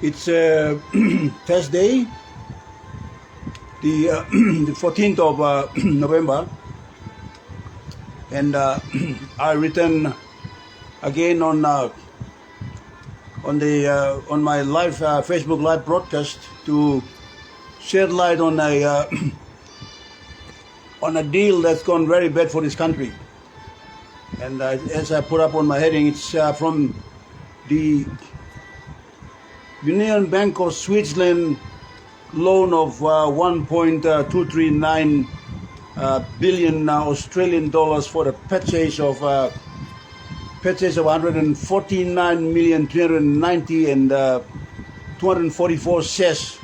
It's Thursday, the 14th of November, and I return again on my live Facebook live broadcast to shed light on a on a deal that's gone very bad for this country. And as I put up on my heading, it's from the Union Bank of Switzerland loan of 1.239 billion Australian dollars for the purchase of 149,390 and 244 shares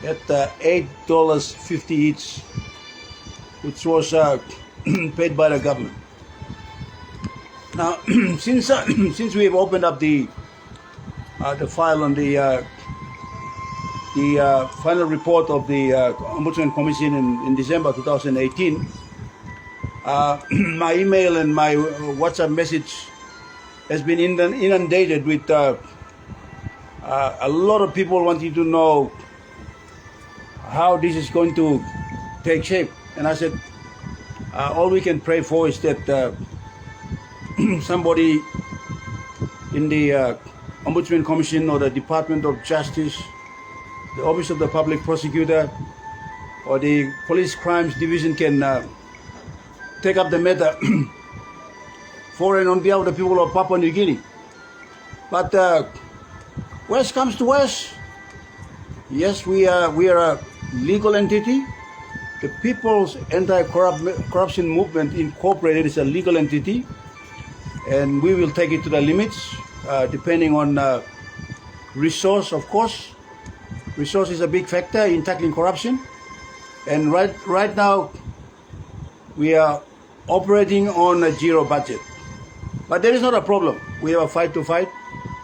at $8.50 each, which was paid by the government. Now, since we have opened up the file on the final report of the Ombudsman Commission in December 2018, my email and my WhatsApp message has been inundated with a lot of people wanting to know how this is going to take shape. And I said, all we can pray for is that somebody in the Ombudsman Commission or the Department of Justice, the Office of the Public Prosecutor, or the Police Crimes Division can take up the matter for and on behalf of the people of Papua New Guinea. But worst comes to worst, yes, we are a legal entity. The People's Anti-Corruption Movement Incorporated is a legal entity, and we will take it to the limits, depending on resource, of course. Resource is a big factor in tackling corruption. And right now, we are operating on a zero budget. But there is not a problem. We have a fight to fight.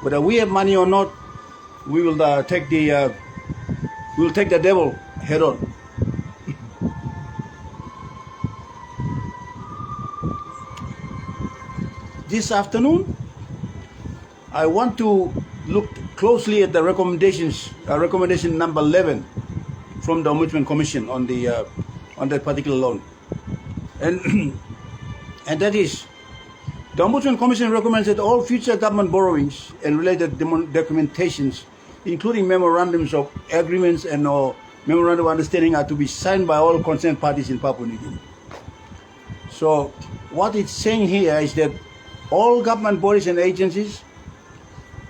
Whether we have money or not, we will take the devil head on. This afternoon, I want to look closely at the recommendations, recommendation number 11 from the Ombudsman Commission on that particular loan, and that is, the Ombudsman Commission recommends that all future government borrowings and related documentations, including memorandums of agreements and or memorandum of understanding, are to be signed by all concerned parties in Papua New Guinea. So, what it's saying here is that all government bodies and agencies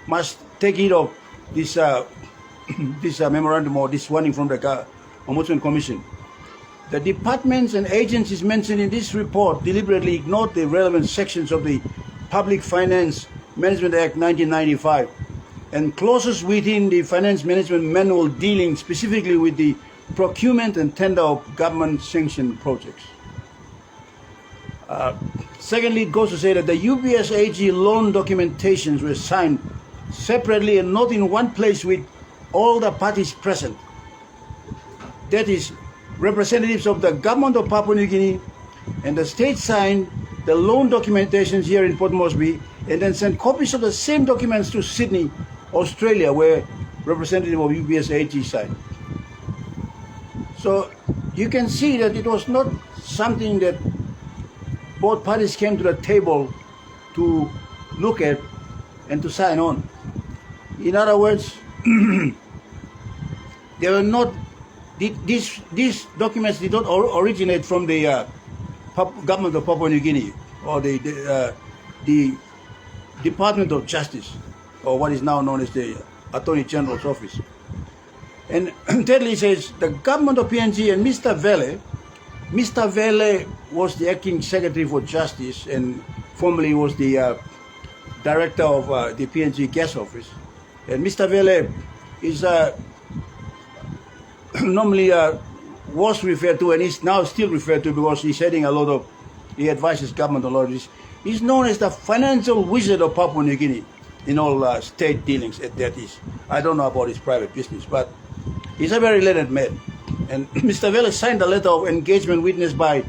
must take heed of this memorandum or this warning from the Ombudsman Commission. The departments and agencies mentioned in this report deliberately ignored the relevant sections of the Public Finance Management Act 1995 and clauses within the Finance Management Manual dealing specifically with the procurement and tender of government-sanctioned projects. Secondly, it goes to say that the UBS AG loan documentations were signed separately and not in one place with all the parties present. That is, representatives of the government of Papua New Guinea and the state signed the loan documentations here in Port Moresby and then sent copies of the same documents to Sydney, Australia, where representative of UBS AG signed. So you can see that it was not something that both parties came to the table to look at and to sign on. In other words, they were not. These documents did not originate from the government of Papua New Guinea or the Department of Justice, or what is now known as the Attorney General's Office. And thirdly, it says the government of PNG and Mr. Vele was the acting secretary for justice and formerly was the director of the PNG Gas Office. And Mr. Vele is normally was referred to and is now still referred to because he's heading he advises government on a lot of this. He's known as the financial wizard of Papua New Guinea in all state dealings, that is. I don't know about his private business, but he's a very learned man. And Mr. Vele signed a letter of engagement witnessed by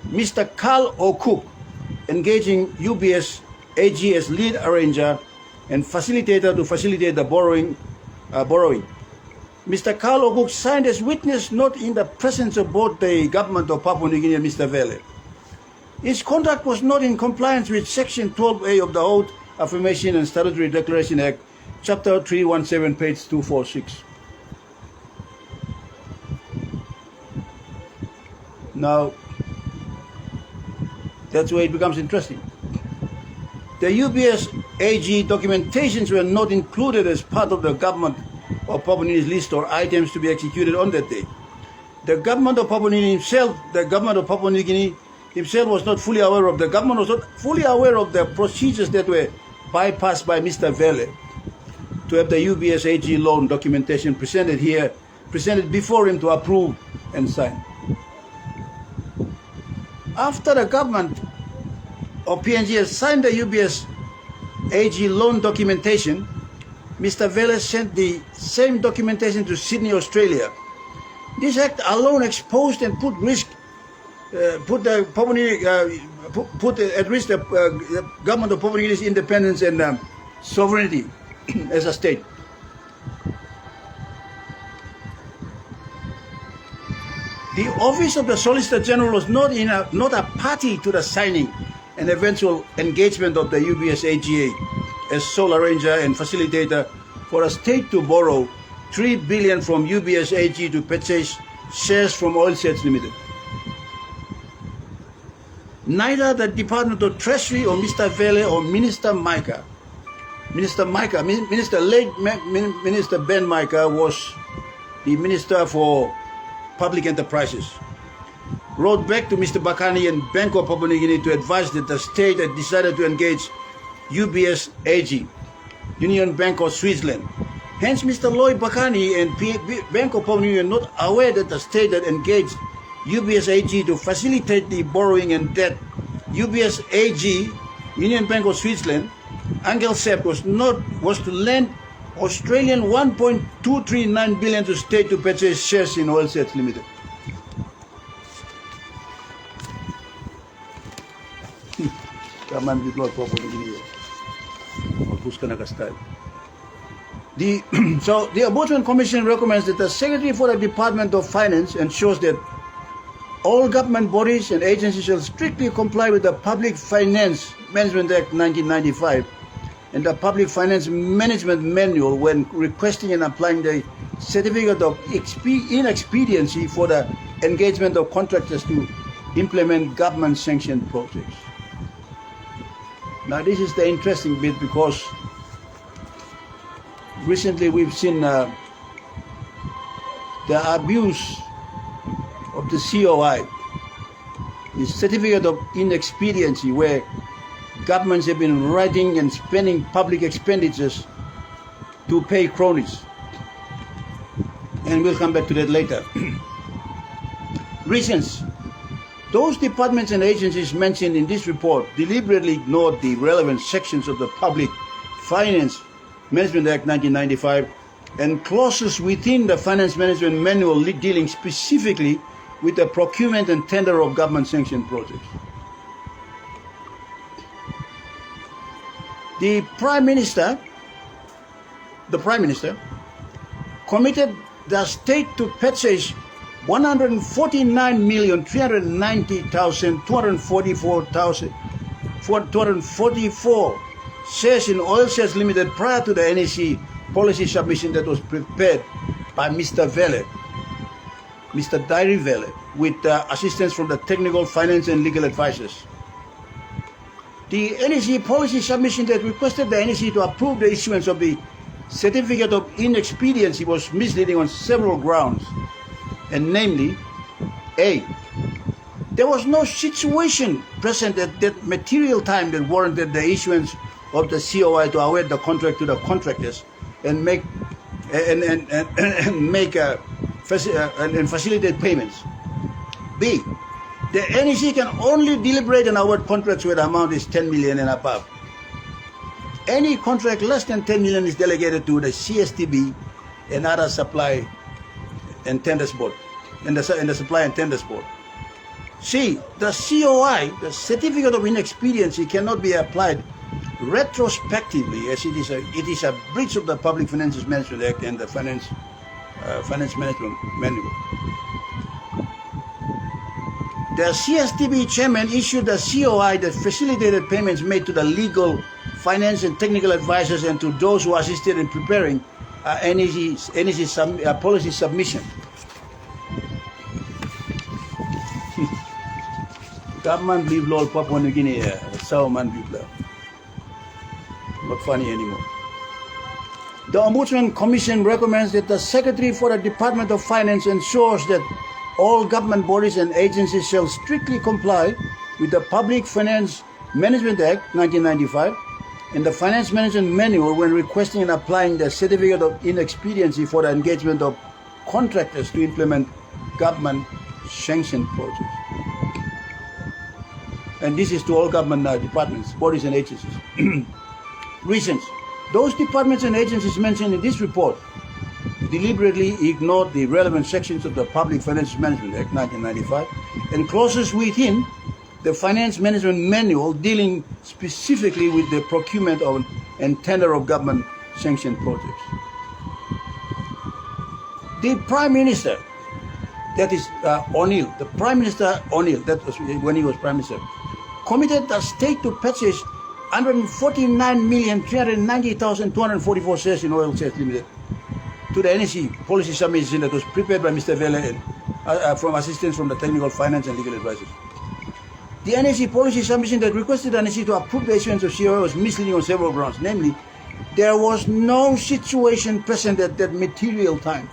Mr. Carl O'Cook, engaging UBS AG as lead arranger and facilitator to facilitate the borrowing borrowing. Mr. Carl Oguk signed as witness not in the presence of both the government of Papua New Guinea and Mr. Vele. His conduct was not in compliance with Section 12A of the Oath, Affirmation and Statutory Declaration Act, Chapter 317, page 246. Now, that's where it becomes interesting. The UBS AG documentations were not included as part of the government of Papua New Guinea's list or items to be executed on that day. The government of Papua New Guinea himself was not fully aware of the procedures that were bypassed by Mr. Vele to have the UBS AG loan documentation presented before him to approve and sign. After the government of PNG has signed the UBS AG loan documentation, Mr. Vele sent the same documentation to Sydney, Australia. This act alone exposed and put at risk the government of Papua New Guinea's independence and sovereignty as a state. The Office of the Solicitor General was not a party to the signing and eventual engagement of the UBS AGA as sole arranger and facilitator for a state to borrow $3 billion from UBS AG to purchase shares from Oil Sets Limited. Neither the Department of Treasury or Mr. Vele or Minister Ben Micah was the Minister for Public Enterprises, wrote back to Mr. Bakani and Bank of Papua New Guinea to advise that the state had decided to engage UBS AG, Union Bank of Switzerland. Hence, Mr. Lloyd Bakani and Bank of Papua New Guinea are not aware that the state had engaged UBS AG to facilitate the borrowing and debt. UBS AG, Union Bank of Switzerland, Angel Sepp was to lend Australian 1.239 billion to state to purchase shares in Oil Sets Limited. So the Ombudsman Commission recommends that the Secretary for the Department of Finance ensures that all government bodies and agencies shall strictly comply with the Public Finance Management Act 1995 and the Public Finance Management Manual when requesting and applying the certificate of inexpediency for the engagement of contractors to implement government-sanctioned projects. Now this is the interesting bit, because recently we've seen the abuse of the COI, the certificate of inexpediency, where governments have been writing and spending public expenditures to pay cronies. And we'll come back to that later. Reasons. Those departments and agencies mentioned in this report deliberately ignored the relevant sections of the Public Finance Management Act 1995 and clauses within the Finance Management Manual dealing specifically with the procurement and tender of government-sanctioned projects. The Prime Minister committed the state to purchase 149,390,244 shares in Oil Sets Limited prior to the NEC policy submission that was prepared by Mr. Vele, Mr. Diary Vele, with assistance from the technical, finance and legal advisors. The NEC policy submission that requested the NEC to approve the issuance of the certificate of inexpediency was misleading on several grounds, and namely, A, there was no situation present at that material time that warranted the issuance of the COI to award the contract to the contractors and facilitate payments. B, the NEC can only deliberate and award contracts where the amount is 10 million and above. Any contract less than 10 million is delegated to the CSTB and other supply and tenders board, and the supply and tenders board. C, the COI, the certificate of inexpediency, cannot be applied retrospectively, as it is a breach of the Public Finances Management Act and the Finance Management Manual. The CSTB chairman issued a COI that facilitated payments made to the legal, finance, and technical advisors and to those who assisted in preparing NEC policy submission. Government leave law Papua New Guinea, Sauman people. Not funny anymore. The Ombudsman Commission recommends that the Secretary for the Department of Finance ensures that all government bodies and agencies shall strictly comply with the Public Finance Management Act 1995 and the Finance Management Manual when requesting and applying the certificate of inexpediency for the engagement of contractors to implement government sanctioned projects. And this is to all government departments, bodies and agencies. Reasons. Those departments and agencies mentioned in this report deliberately ignored the relevant sections of the Public Finance Management Act 1995 and clauses within the Finance Management Manual dealing specifically with the procurement of and tender of government sanctioned projects. The Prime Minister, that is O'Neill, the Prime Minister O'Neill, that was when he was Prime Minister, committed the state to purchase 149,390,244 shares in Oil Shares Limited to the NEC policy submission that was prepared by Mr. Vele from assistance from the technical, finance and legal advisors. The NEC policy submission that requested the NEC to approve the issuance of COI was misleading on several grounds. Namely, there was no situation present at that material time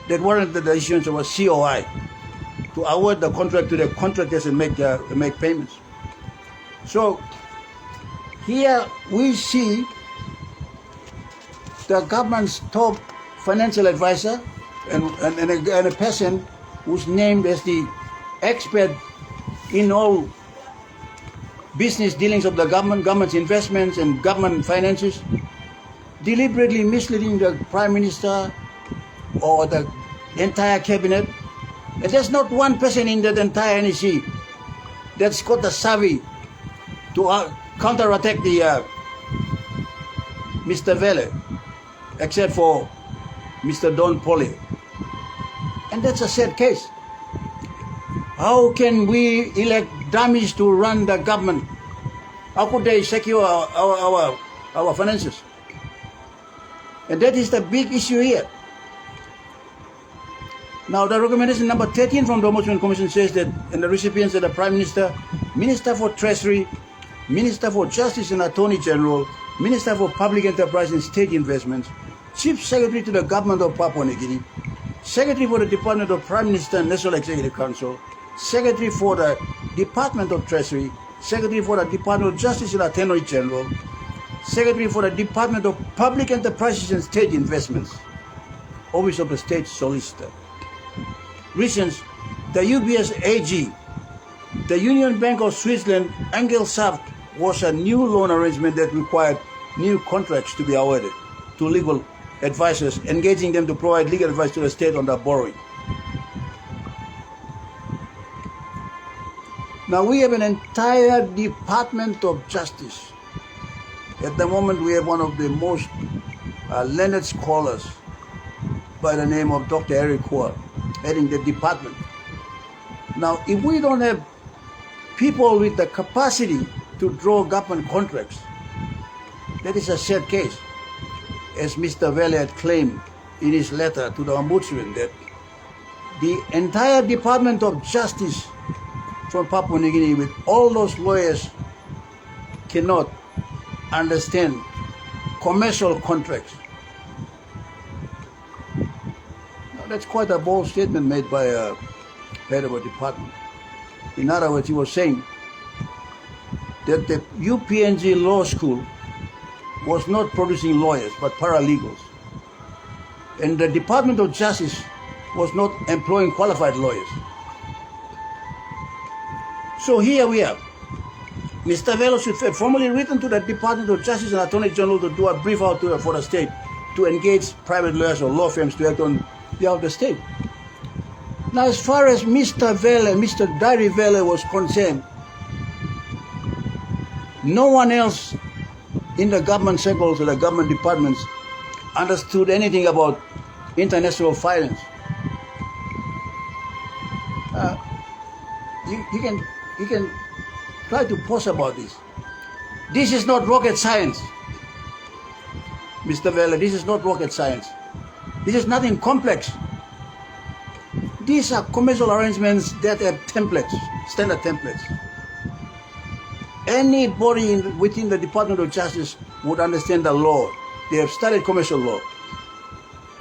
that warranted the issuance of a COI to award the contract to the contractors and make payments. So here we see the government's top financial advisor and a person who's named as the expert in all business dealings of the government's investments and government finances, deliberately misleading the Prime Minister or the entire cabinet. And there's not one person in that entire NEC that's got the savvy to counterattack the Mr. Vele, except for Mr. Don Polly. And that's a sad case. How can we elect dummies to run the government? How could they secure our finances? And that is the big issue here. Now, the recommendation number 13 from the Ombudsman Commission says that, and the recipients are the Prime Minister, Minister for Treasury, Minister for Justice and Attorney General, Minister for Public Enterprise and State Investments, Chief Secretary to the Government of Papua New Guinea, Secretary for the Department of Prime Minister and National Executive Council, Secretary for the Department of Treasury, Secretary for the Department of Justice and Attorney General, Secretary for the Department of Public Enterprises and State Investments, Office of the State Solicitor. Reasons: the UBS AG, the Union Bank of Switzerland, Engelsaft, was a new loan arrangement that required new contracts to be awarded to legal advisors, engaging them to provide legal advice to the state on the borrowing. Now we have an entire Department of Justice. At the moment we have one of the most learned scholars by the name of Dr. Eric Hua heading the department. Now if we don't have people with the capacity to draw government contracts, that is a sad case. As Mr. Vele had claimed in his letter to the Ombudsman, that the entire Department of Justice from Papua New Guinea with all those lawyers cannot understand commercial contracts. Now, that's quite a bold statement made by a head of a department. In other words, he was saying that the UPNG Law School was not producing lawyers but paralegals, and the Department of Justice was not employing qualified lawyers. So here we are. Mr. Velo should have formally written to the Department of Justice and Attorney General to do a brief out for the state to engage private lawyers or law firms to act on behalf of the state. Now, as far as Mr. Vele, Mr. Dari Vele was concerned, no one else in the government circles or the government departments understood anything about international finance. You can try to post about this. This is not rocket science, Mr. Vela. This is not rocket science. This is nothing complex. These are commercial arrangements that have templates, standard templates. Anybody within the Department of Justice would understand the law. They have studied commercial law.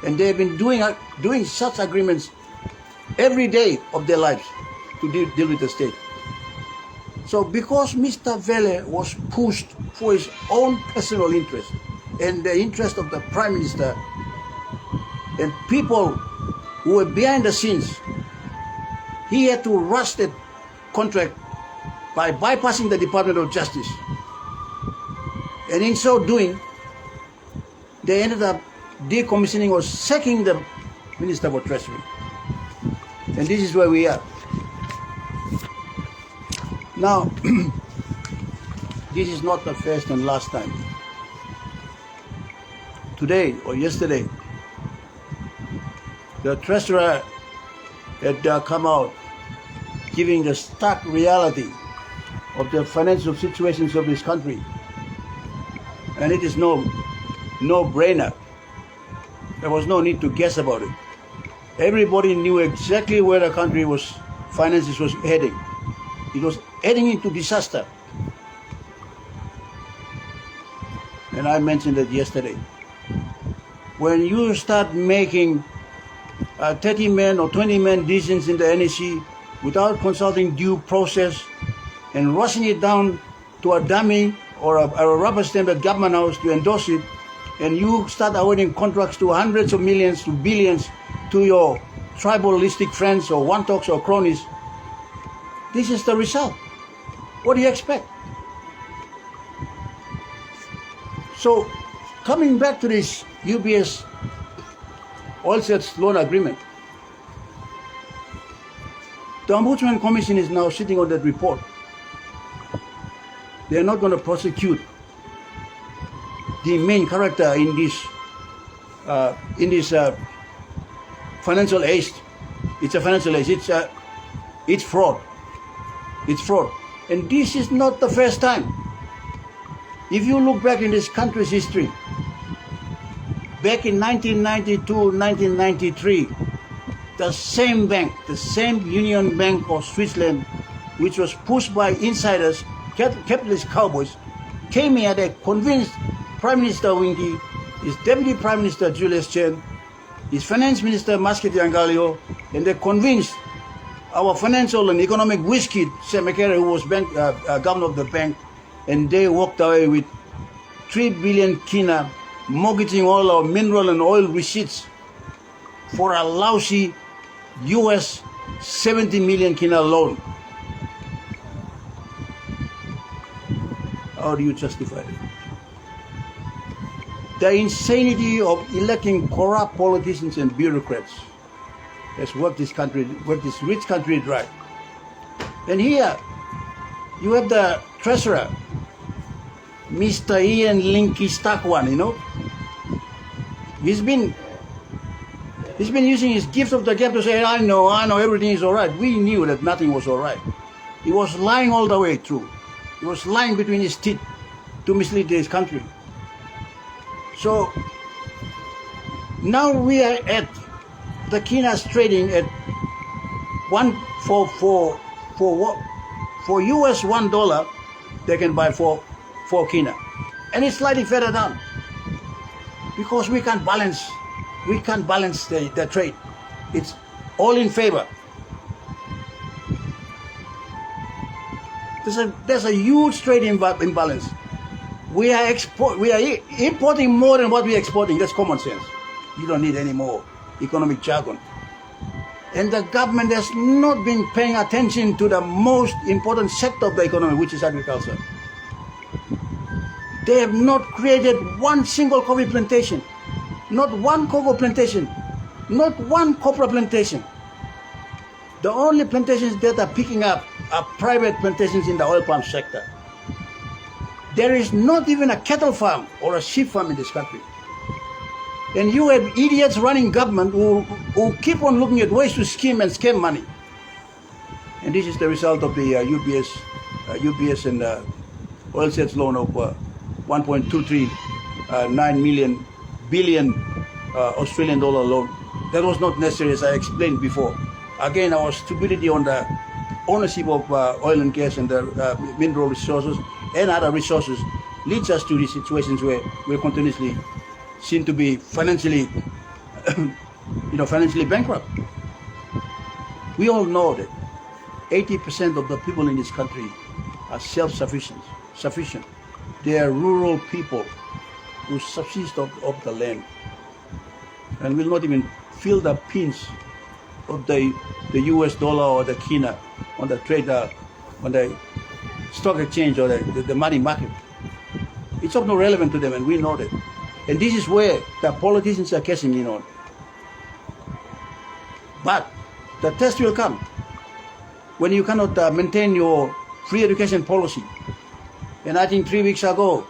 And they have been doing such agreements every day of their lives to deal with the state. So because Mr. Vele was pushed for his own personal interest and the interest of the Prime Minister and people who were behind the scenes, he had to rush the contract by bypassing the Department of Justice. And in so doing, they ended up decommissioning or sacking the Minister for Treasury. And this is where we are. Now, this is not the first and last time. Today or yesterday, the Treasurer had come out giving the stark reality of the financial situations of this country. And it is no brainer. There was no need to guess about it. Everybody knew exactly where the country finances was heading. It was heading into disaster. And I mentioned it yesterday. When you start making 30-man or 20-man decisions in the NEC without consulting due process and rushing it down to a dummy or a rubber stamp at government house to endorse it, and you start awarding contracts to hundreds of millions to billions to your tribalistic friends or one-talks or cronies, this is the result. What do you expect? So, coming back to this UBS oil sales loan agreement, the Ombudsman Commission is now sitting on that report. They are not going to prosecute the main character in this financial aid. It's a financial aid. It's fraud. It's fraud. And this is not the first time. If you look back in this country's history, back in 1992, 1993, the same bank, the same Union Bank of Switzerland, which was pushed by insiders, capitalist cowboys, came here. They convinced Prime Minister Winky, his Deputy Prime Minister Julius Chen, his Finance Minister Masketi Angalio, and they convinced our financial and economic whiskey, Sam McCarry, who was governor of the bank, and they walked away with 3 billion kina, mortgaging all our mineral and oil receipts for a lousy US 70 million kina loan. How do you justify it? The insanity of electing corrupt politicians and bureaucrats has worked this rich country dry. And here, you have the treasurer, Mr. Ian Linky Stakwan, you know. He's been using his gift of the gab to say, I know everything is all right. We knew that nothing was all right. He was lying all the way through. He was lying between his teeth to mislead his country. So now we are at the Kinas trading at for US $1, they can buy for Kina, and it's slightly further down because we can't balance the trade. It's all in favor. There's a huge trade imbalance. We are importing more than what we're exporting. That's common sense. You don't need any more economic jargon. And the government has not been paying attention to the most important sector of the economy, which is agriculture. They have not created one single coffee plantation, not one cocoa plantation, not one copra plantation. The only plantations that are picking up are private plantations in the oil palm sector. There is not even a cattle farm or a sheep farm in this country. And you have idiots running government who keep on looking at ways to scheme and scam money. And this is the result of the UBS and oil sales loan of 1.239 billion Australian dollar loan. That was not necessary, as I explained before. Again, our stupidity on the ownership of oil and gas and the mineral resources and other resources leads us to these situations where we continuously seem to be financially, financially bankrupt. We all know that 80% of the people in this country are self-sufficient. They are rural people who subsist of the land and will not even feel the pinch of the US dollar or the kina on the trade, on the stock exchange or the money market. It's of no relevance to them, and we know that. And this is where the politicians are cashing in on. But the test will come when you cannot maintain your free education policy. And I think 3 weeks ago,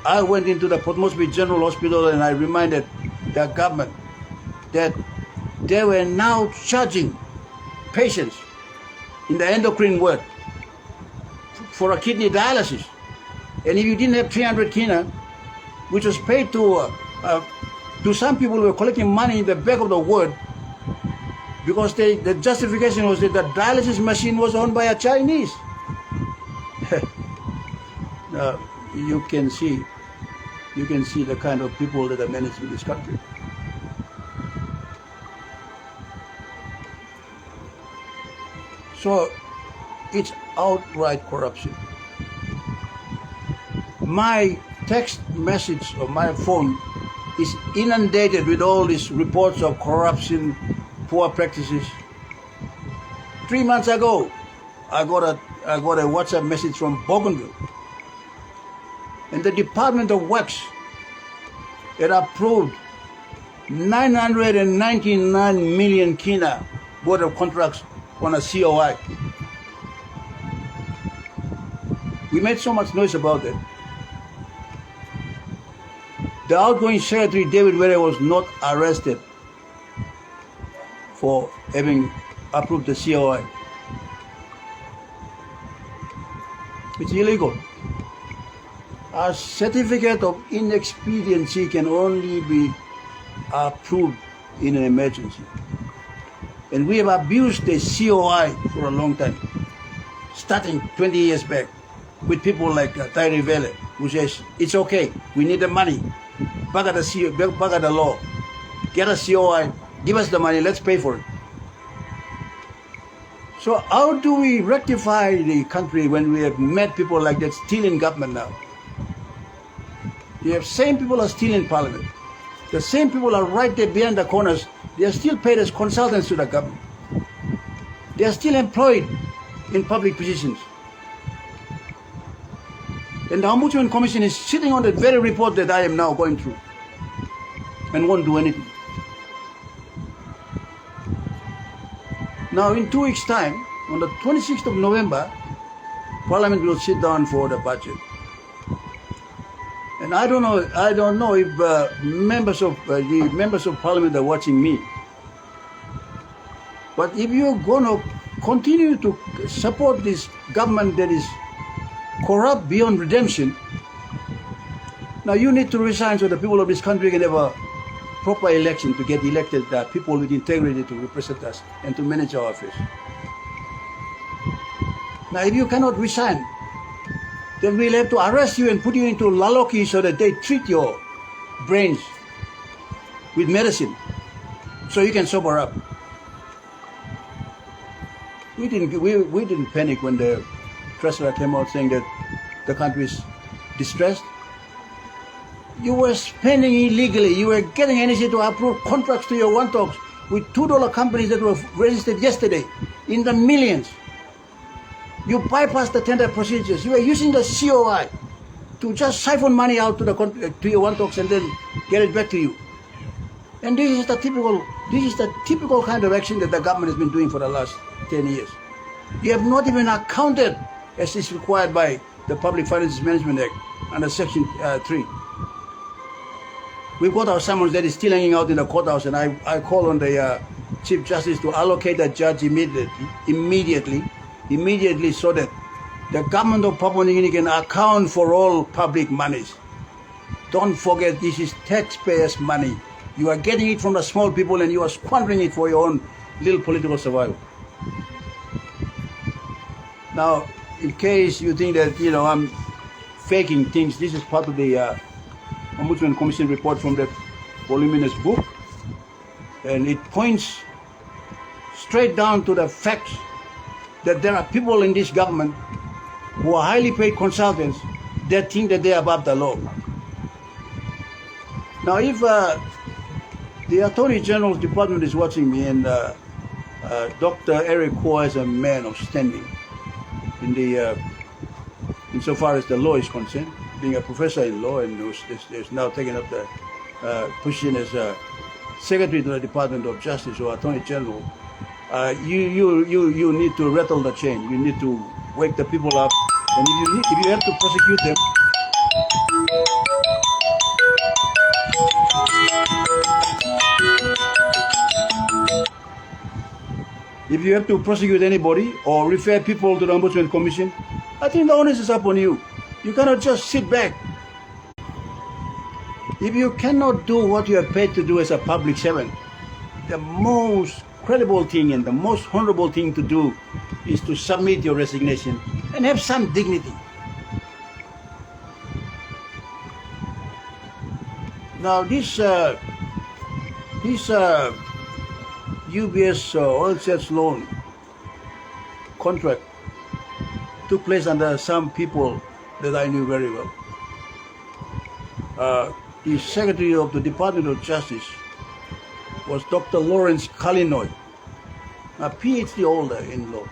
I went into the Port Moresby General Hospital and I reminded the government that they were now charging patients in the endocrine ward for a kidney dialysis. And if you didn't have 300 kina, which was paid to some people who were collecting money in the back of the ward, because the justification was that the dialysis machine was owned by a Chinese. You can see the kind of people that are managing this country. So it's outright corruption. My text message of my phone is inundated with all these reports of corruption, poor practices. 3 months ago, I got a WhatsApp message from Bougainville, and the Department of Works had approved 999 million kina worth of contracts on a COI. We made so much noise about it. The outgoing Secretary, David Were, was not arrested for having approved the COI. It's illegal. A certificate of inexpediency can only be approved in an emergency. And we have abused the COI for a long time, starting 20 years back, with people like Tyree Vele, who says, it's okay, we need the money, back at the law, get a COI, give us the money, let's pay for it. So how do we rectify the country when we have met people like that still in government now? The same people are still in parliament. The same people are right there behind the corners. They are still paid as consultants to the government. They are still employed in public positions. And the Ombudsman Commission is sitting on that very report that I am now going through and won't do anything. Now in 2 weeks' time, on the 26th of November, Parliament will sit down for the budget. And I don't know if the members of Parliament are watching me. But if you're going to continue to support this government that is corrupt beyond redemption, now you need to resign so the people of this country can have a proper election to get elected people with integrity to represent us and to manage our affairs. Now if you cannot resign, then we'll have to arrest you and put you into laloki so that they treat your brains with medicine so you can sober up. We didn't panic when the treasurer came out saying that the country is distressed. You were spending illegally. You were getting NEC to approve contracts to your one-talks with $2 companies that were registered yesterday in the millions. You bypassed the tender procedures. You were using the COI to just siphon money out to your one-talks and then get it back to you. And this is the typical kind of action that the government has been doing for the last 10 years. You have not even accounted, as is required by the Public Finances Management Act, under Section 3. We've got our summons that is still hanging out in the courthouse, and I call on the Chief Justice to allocate a judge immediately, so that the government of Papua New Guinea can account for all public monies. Don't forget, this is taxpayers' money. You are getting it from the small people and you are squandering it for your own little political survival. Now, in case you think that, I'm faking things, this is part of the Ombudsman Commission report from that voluminous book. And it points straight down to the facts that there are people in this government who are highly paid consultants that think that they are above the law. Now, if the Attorney General's Department is watching me, and Dr. Eric Ho is a man of standing insofar as the law is concerned, being a professor in law and who's now taken up the position as Secretary to the Department of Justice or Attorney General, you need to rattle the chain. You need to wake the people up, and if you have to prosecute them, if you have to prosecute anybody or refer people to the Ombudsman Commission, I think the onus is upon you. You cannot just sit back. If you cannot do what you are paid to do as a public servant, the most credible thing and the most honorable thing to do is to submit your resignation and have some dignity. Now, this UBS oil sales loan contract took place under some people that I knew very well. The Secretary of the Department of Justice was Dr. Lawrence Kalinoy, a PhD holder in law,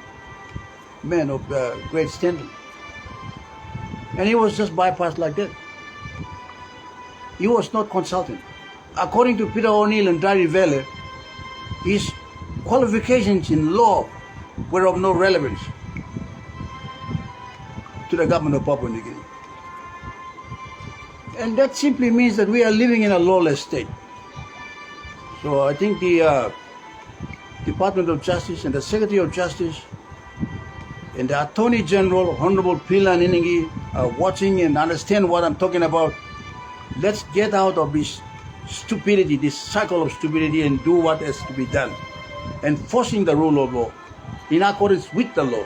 man of great standing. And he was just bypassed like that. He was not consultant. According to Peter O'Neill and Dari Vele, his qualifications in law were of no relevance to the government of Papua New Guinea. And that simply means that we are living in a lawless state. So I think the Department of Justice and the Secretary of Justice and the Attorney General, Honorable Pila Niningi, are watching and understand what I'm talking about. Let's get out of this stupidity, this cycle of stupidity, and do what has to be done. Enforcing the rule of law in accordance with the law.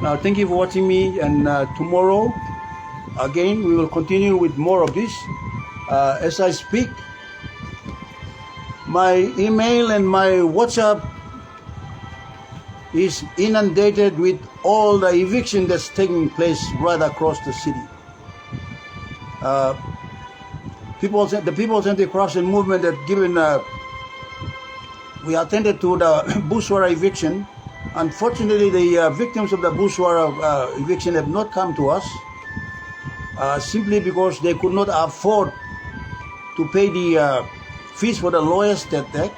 Now, thank you for watching me, and tomorrow, again, we will continue with more of this. As I speak, my email and my WhatsApp is inundated with all the eviction that's taking place right across the city. The People's Anti-Corruption Movement have given, we attended to the Bushwara eviction. Unfortunately, the victims of the Bushwara eviction have not come to us simply because they could not afford to pay the fees for the lawyers that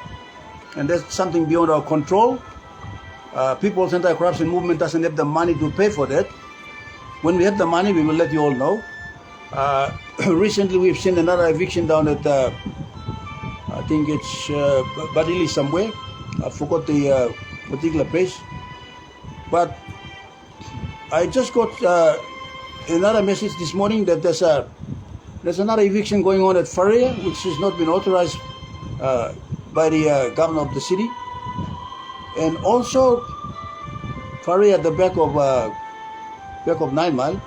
and that's something beyond our control. People's Anti-Corruption Movement doesn't have the money to pay for that. When we have the money, we will let you all know. Recently, we've seen another eviction down at, I think it's Badili somewhere. I forgot the particular place. But I just got another message this morning that there's another eviction going on at Faria, which has not been authorized by the governor of the city. And also Faria at the back of 9 Mile.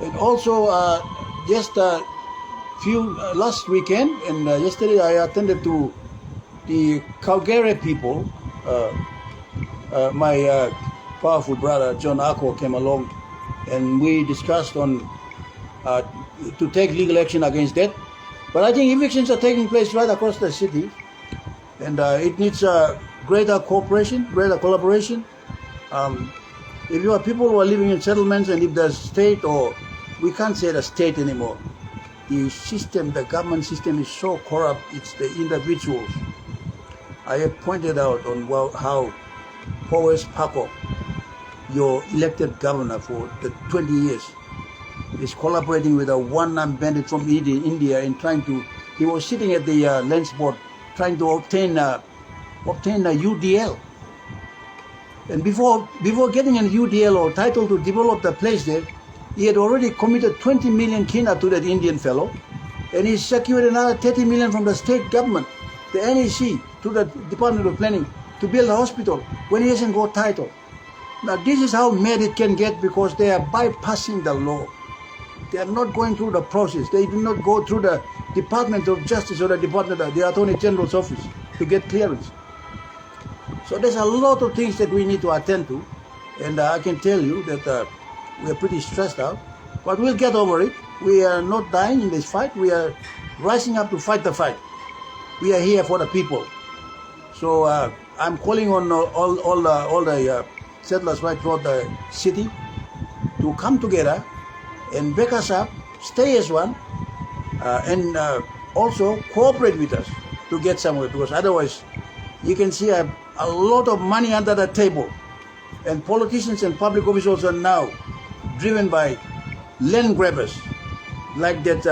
And also just last weekend and yesterday I attended to the Calgary people. My powerful brother John Ako came along and we discussed on to take legal action against that. But I think evictions are taking place right across the city, and it needs greater cooperation, greater collaboration. If you are people who are living in settlements, and if the state, or we can't say the state anymore, the system, the government system is so corrupt, it's the individuals. I have pointed out on how Powers Paco, your elected governor for the 20 years, is collaborating with a one-armed bandit from India in trying to. He was sitting at the land board trying to obtain a UDL. And before getting an UDL or title to develop the place there, he had already committed 20 million kina to that Indian fellow, and he secured another 30 million from the state government, the NEC, to the Department of Planning, to build a hospital when he hasn't got title. Now this is how mad it can get, because they are bypassing the law. They are not going through the process. They do not go through the Department of Justice or the Attorney General's office to get clearance. So there's a lot of things that we need to attend to, and I can tell you that we're pretty stressed out, but we'll get over it. We are not dying in this fight. We are rising up to fight the fight. We are here for the people. So I'm calling on all the settlers right throughout the city to come together and back us up, stay as one, and also cooperate with us to get somewhere, because otherwise you can see a lot of money under the table, and politicians and public officials are now driven by land grabbers like that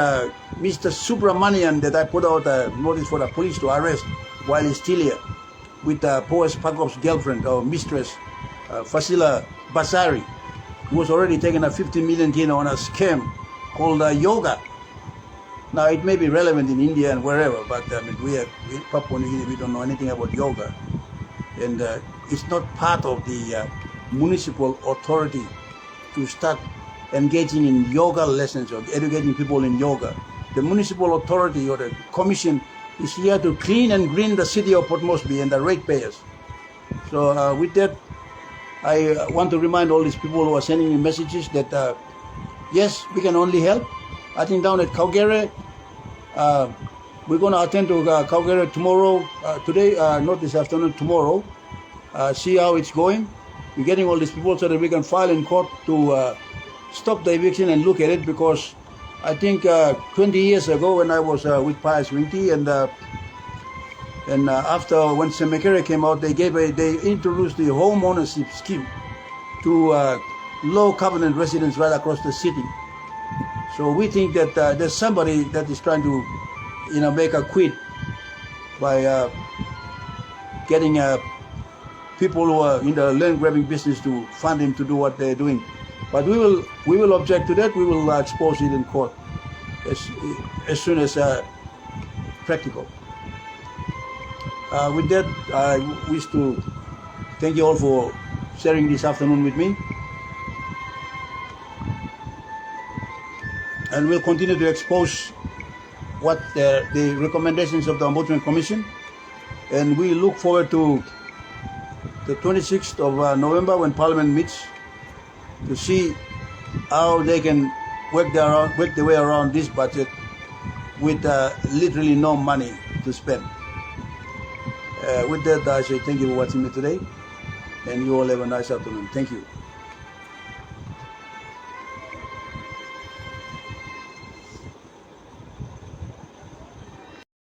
Mr. Subramanian that I put out a notice for the police to arrest while he's still here, with Poes Pakov's girlfriend or mistress, Fasila Basari, who was already taking a 50 million kina on a scam called yoga. Now it may be relevant in India and wherever, but I mean, we Papua New Guinea, we don't know anything about yoga, and it's not part of the municipal authority to start engaging in yoga lessons or educating people in yoga. The municipal authority or the commission is here to clean and green the city of Port Moresby and the ratepayers. So with that, I want to remind all these people who are sending me messages that yes, we can only help. I think down at Kaugere, we're going to attend to Kaugere tomorrow, today, not this afternoon, tomorrow, see how it's going. We're getting all these people so that we can file in court to stop the eviction and look at it, because I think 20 years ago when I was with Pius Winty, and after when Semekere came out, they introduced the home ownership scheme to low covenant residents right across the city. So we think that there's somebody that is trying to, make a quid by getting people who are in the land grabbing business to fund him to do what they're doing. But we will object to that. We will expose it in court as soon as practical. With that, I wish to thank you all for sharing this afternoon with me. And we'll continue to expose what the recommendations of the Ombudsman Commission. And we look forward to the 26th of November when Parliament meets to see how they can work their way around this budget with literally no money to spend. With that, I say thank you for watching me today, and you all have a nice afternoon. Thank you.